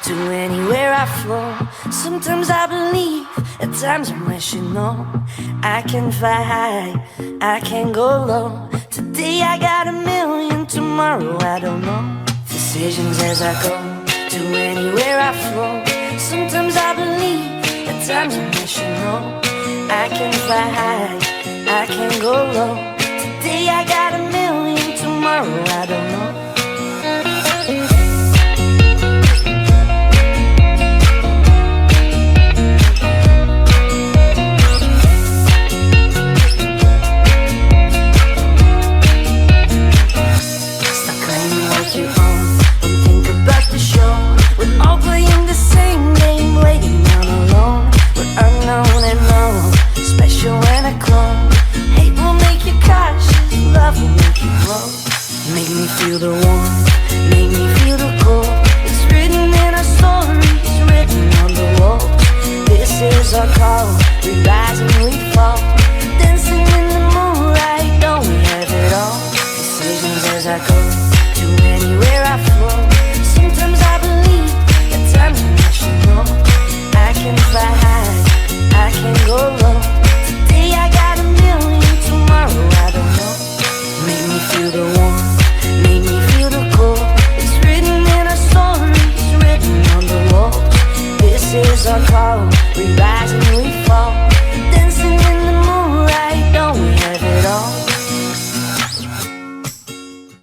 to anywhere I flow. Sometimes I believe, at times I'm wishing, no. I can fly high, I can go low. Today I got a million, tomorrow I don't know. Decisions as I go, to anywhere I flow. Sometimes I believe, at times I'm wishing, no. I can fly high, I can go low. Today I got a million, tomorrow I don't know.